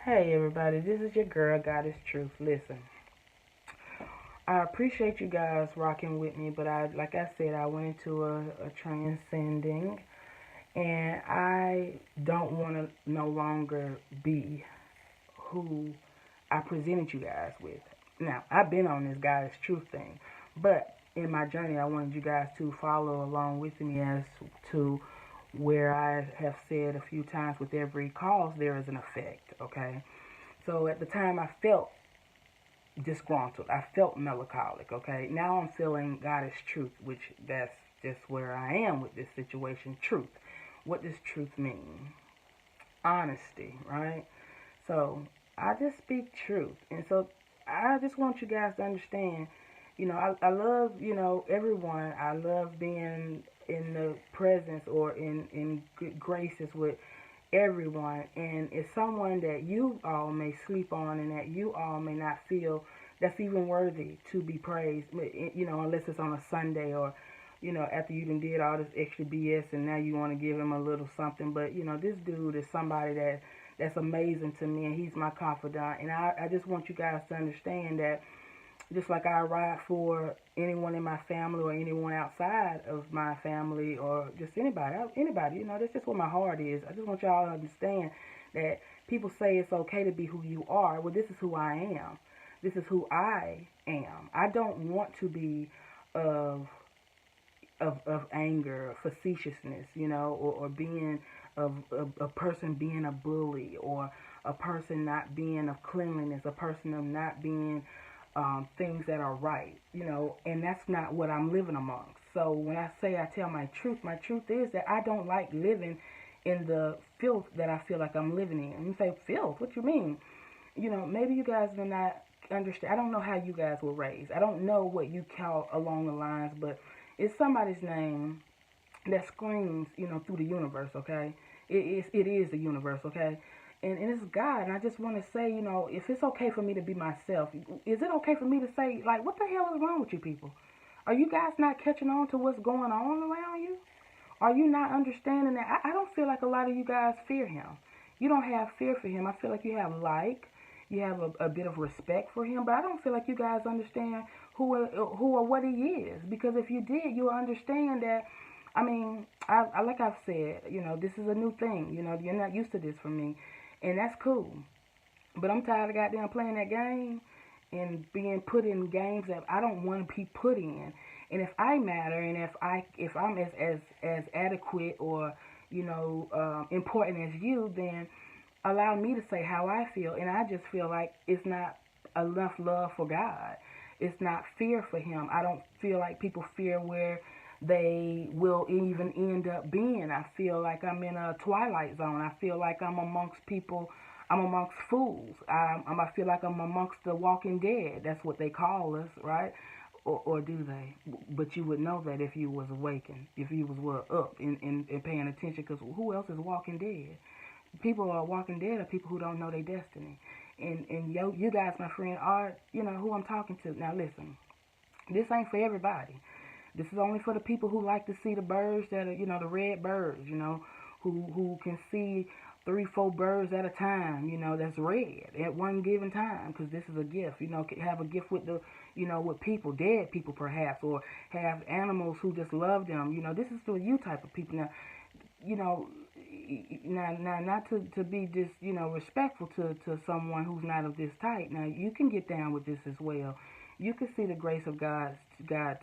Hey everybody, this is your girl, Goddess Truth. Listen, I appreciate you guys rocking with me, but like I said, I went into a transcending, and I don't want to no longer be who I presented you guys with. Now, I've been on this Goddess Truth thing, but in my journey, I wanted you guys to follow along with me as to where I have said a few times with every cause, there is an effect, okay? So at the time, I felt disgruntled. I felt melancholic, okay? Now I'm feeling God is truth, which that's just where I am with this situation. Truth. What does truth mean? Honesty, right? So I just speak truth. And so I just want you guys to understand, I love, everyone. I love being in the presence or in good graces with everyone, and it's someone that you all may sleep on and that you all may not feel that's even worthy to be praised, unless it's on a Sunday or after you done did all this extra BS and now you want to give him a little something. But this dude is somebody that's amazing to me, and he's my confidant. And I just want you guys to understand that just like I ride for anyone in my family or anyone outside of my family or just anybody, that's just what my heart is. I just want y'all to understand that people say it's okay to be who you are. Well, this is who I am. This is who I am. I don't want to be of of anger, facetiousness, or being of a person being a bully, or a person not being of cleanliness, a person of not being things that are right, and that's not what I'm living amongst. So when I say I tell my truth is that I don't like living in the filth that I feel like I'm living in. And you say, filth? What you mean? Maybe you guys may not understand. I don't know how you guys were raised. I don't know what you call along the lines, but it's somebody's name that screams, through the universe, okay? It is the universe, okay? And it's God. And I just want to say, if it's okay for me to be myself, is it okay for me to say, like, what the hell is wrong with you people? Are you guys not catching on to what's going on around you? Are you not understanding that? I don't feel like a lot of you guys fear him. You don't have fear for him. I feel like you have a bit of respect for him, but I don't feel like you guys understand who or what he is. Because if you did, you'll understand that. I mean, I like I've said, this is a new thing. You're not used to this from me, and that's cool. But I'm tired of goddamn playing that game and being put in games that I don't want to be put in. And if I matter, and if I'm as adequate or important as you, then allow me to say how I feel. And I just feel like it's not enough love for God. It's not fear for Him. I don't feel like people fear where they will even end up being. I feel like I'm in a twilight zone. I feel like I'm amongst people. I'm amongst fools. I feel like I'm amongst the walking dead. That's what they call us, right? Or do they? But you would know that if you was awakened, if you was up and paying attention, because who else is walking dead? People who are walking dead are people who don't know their destiny. And you guys, my friend, are, who I'm talking to. Now listen, this ain't for everybody. This is only for the people who like to see the birds that are, the red birds, who can see three, four birds at a time, that's red at one given time, because this is a gift, have a gift with with people, dead people perhaps, or have animals who just love them, this is for you type of people. Now, you know, now not to be just, respectful to someone who's not of this type. Now, you can get down with this as well. You can see the grace of God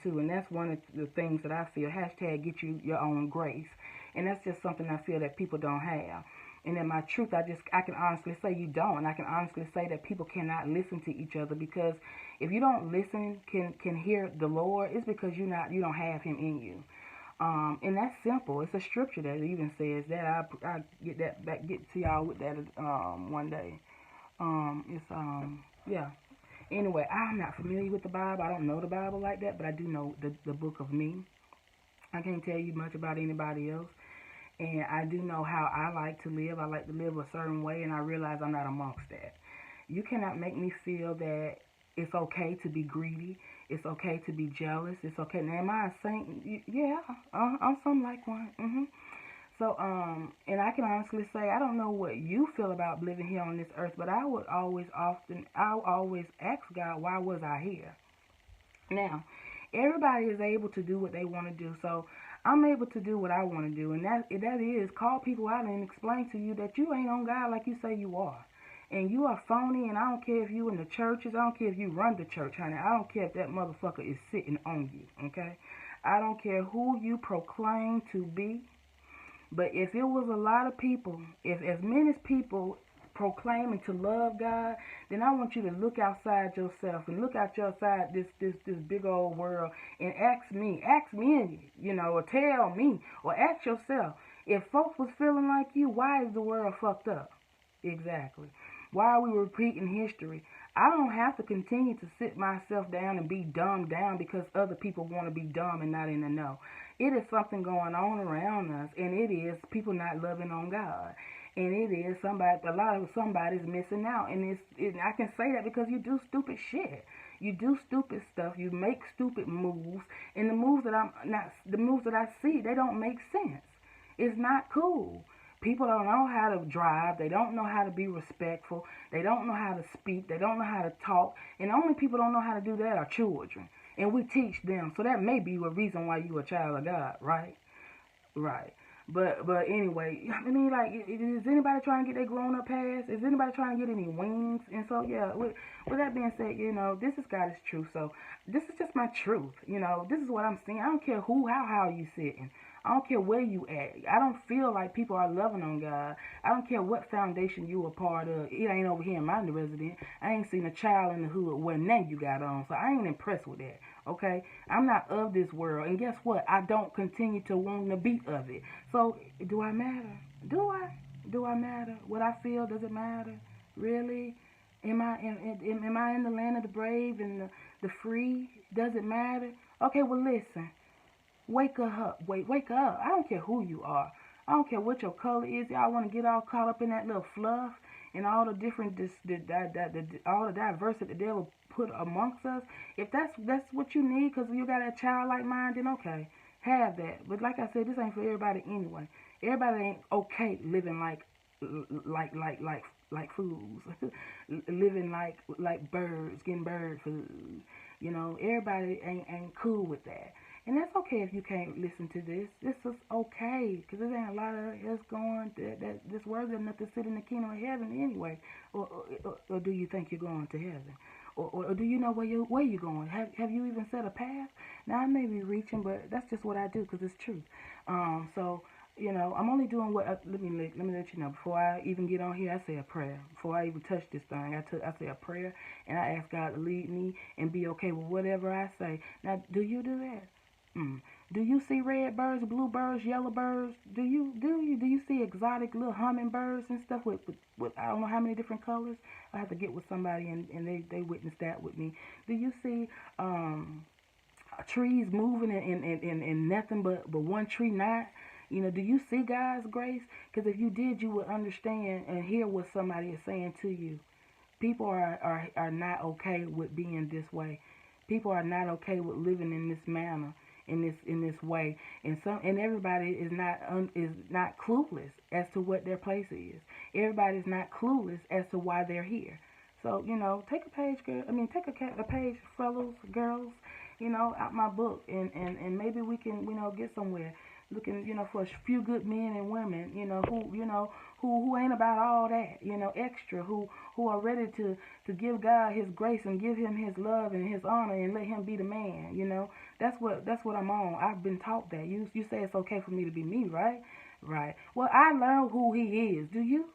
too, and that's one of the things that I feel. Hashtag get you your own grace, and that's just something I feel that people don't have. And in my truth, I can honestly say you don't, and I can honestly say that people cannot listen to each other, because if you don't listen, can hear the Lord, it's because you don't have Him in you. And that's simple. It's a scripture that even says that. I get to y'all with that one day. It's yeah. Anyway, I'm not familiar with the Bible. I don't know the Bible like that, but I do know the book of me. I can't tell you much about anybody else. And I do know how I like to live. I like to live a certain way, and I realize I'm not amongst that. You cannot make me feel that it's okay to be greedy. It's okay to be jealous. It's okay. Now, am I a saint? Yeah, I'm something like one. So, and I can honestly say I don't know what you feel about living here on this earth, but I'll always ask God, why was I here? Now, everybody is able to do what they want to do, so I'm able to do what I want to do, and that is call people out and explain to you that you ain't on God like you say you are. And you are phony, and I don't care if you in the churches, I don't care if you run the church, honey. I don't care if that motherfucker is sitting on you, okay? I don't care who you proclaim to be. But if it was a lot of people, if as many people proclaiming to love God, then I want you to look outside yourself and look outside this big old world and ask me, or tell me, or ask yourself, if folks was feeling like you, why is the world fucked up? Exactly. Why are we repeating history? I don't have to continue to sit myself down and be dumbed down because other people want to be dumb and not in the know. It is something going on around us, and it is people not loving on God. And it is a lot of somebody's missing out. And I can say that because you do stupid shit. You do stupid stuff. You make stupid moves. And the moves that I see, they don't make sense. It's not cool. People don't know how to drive. They don't know how to be respectful. They don't know how to speak. They don't know how to talk. And the only people don't know how to do that are children. And we teach them. So that may be a reason why you a child of God, right? Right. But anyway, I mean, like, is anybody trying to get their grown up pass? Is anybody trying to get any wings? And so, yeah, with that being said, this is God's truth. So this is just my truth. This is what I'm seeing. I don't care how you sitting. I don't care where you at. I don't feel like people are loving on God. I don't care what foundation you a part of. It ain't over here in my resident. I ain't seen a child in the hood where now you got on. So I ain't impressed with that. Okay? I'm not of this world. And guess what? I don't continue to want to be of it. So do I matter? Do I? Do I matter? What I feel, does it matter? Really? Am I in the land of the brave and the free? Does it matter? Okay, well listen. Wake up. Wake up. I don't care who you are. I don't care what your color is. Y'all want to get all caught up in that little fluff and all the different, all the diversity the devil put amongst us. If that's what you need because you got a childlike mind, then okay, have that. But like I said, this ain't for everybody anyway. Everybody ain't okay living like fools, living like birds, getting bird food. Everybody ain't cool with that. And that's okay if you can't listen to this. This is okay, because there ain't a lot of us going that this world is enough to sit in the kingdom of heaven anyway. Or do you think you're going to heaven? Or do you know where you're going? Have you even set a path? Now I may be reaching, but that's just what I do because it's truth. So I'm only doing what. Let me let you know. Before I even get on here, I say a prayer. Before I even touch this thing, I say a prayer, and I ask God to lead me and be okay with whatever I say. Now, do you do that? Do you see red birds, blue birds, yellow birds? Do you see exotic little hummingbirds and stuff with I don't know how many different colors? I have to get with somebody and they witnessed that with me. Do you see trees moving and nothing but one tree not? Do you see God's grace? Because if you did, you would understand and hear what somebody is saying to you. People are not okay with being this way. People are not okay with living in this manner, in this way, and everybody is not clueless as to what their place is. Everybody is not clueless as to why they're here. So take a page, girl. I mean, take a page, fellows, girls, out my book, and maybe we can get somewhere. Looking, for a few good men and women, who ain't about all that, extra, who are ready to give God His grace and give Him His love and His honor and let Him be the man, That's what I'm on. I've been taught that. You say it's okay for me to be me, right? Right. Well, I learned who He is. Do you?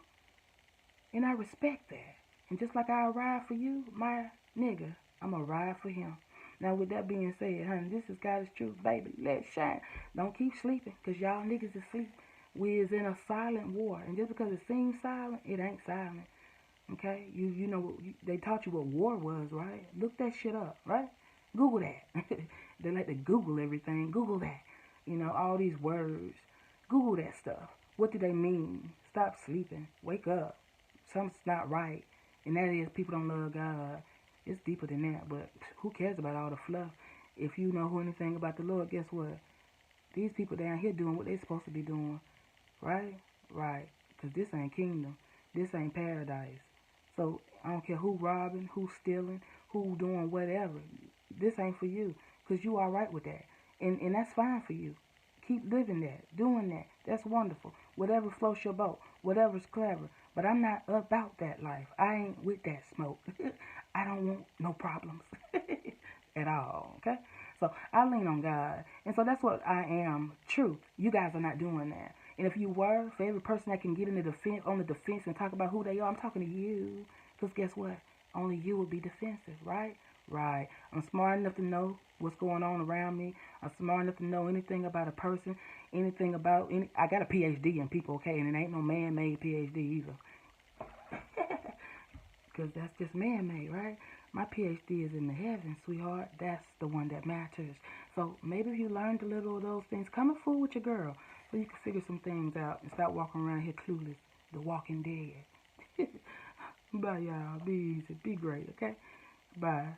And I respect that. And just like I ride for you, my nigga, I'm going to ride for him. Now, with that being said, honey, this is God's truth, baby. Let's shine. Don't keep sleeping, because y'all niggas is asleep. We is in a silent war. And just because it seems silent, it ain't silent. Okay? You know, they taught you what war was, right? Look that shit up, right? Google that. They like to Google everything. Google that. All these words. Google that stuff. What do they mean? Stop sleeping. Wake up. Something's not right. And that is people don't love God. It's deeper than that, but who cares about all the fluff? If you know anything about the Lord, guess what? These people down here doing what they're supposed to be doing. right? Right. Because this ain't kingdom. This ain't paradise. So I don't care who robbing, who stealing, who doing whatever. This ain't for you. Because you all right with that. And that's fine for you. Keep living that, doing that. That's wonderful. Whatever floats your boat, whatever's clever. But I'm not about that life. I ain't with that smoke. I don't want no problems at all. Okay? So I lean on God. And so that's what I am. Truth. You guys are not doing that. And if you were, for every person that can get in the defense, on the defense and talk about who they are, I'm talking to you. Because guess what? Only you will be defensive, right? Right. I'm smart enough to know what's going on around me. I'm smart enough to know anything about a person, anything about any. I got a PhD in people, okay, and it ain't no man-made PhD either, because that's just man-made, right? My PhD is in the heavens, sweetheart. That's the one that matters. So maybe if you learned a little of those things, come and fool with your girl, so you can figure some things out and stop walking around here clueless, the walking dead. Bye, y'all. Be easy. Be great, okay? Bye.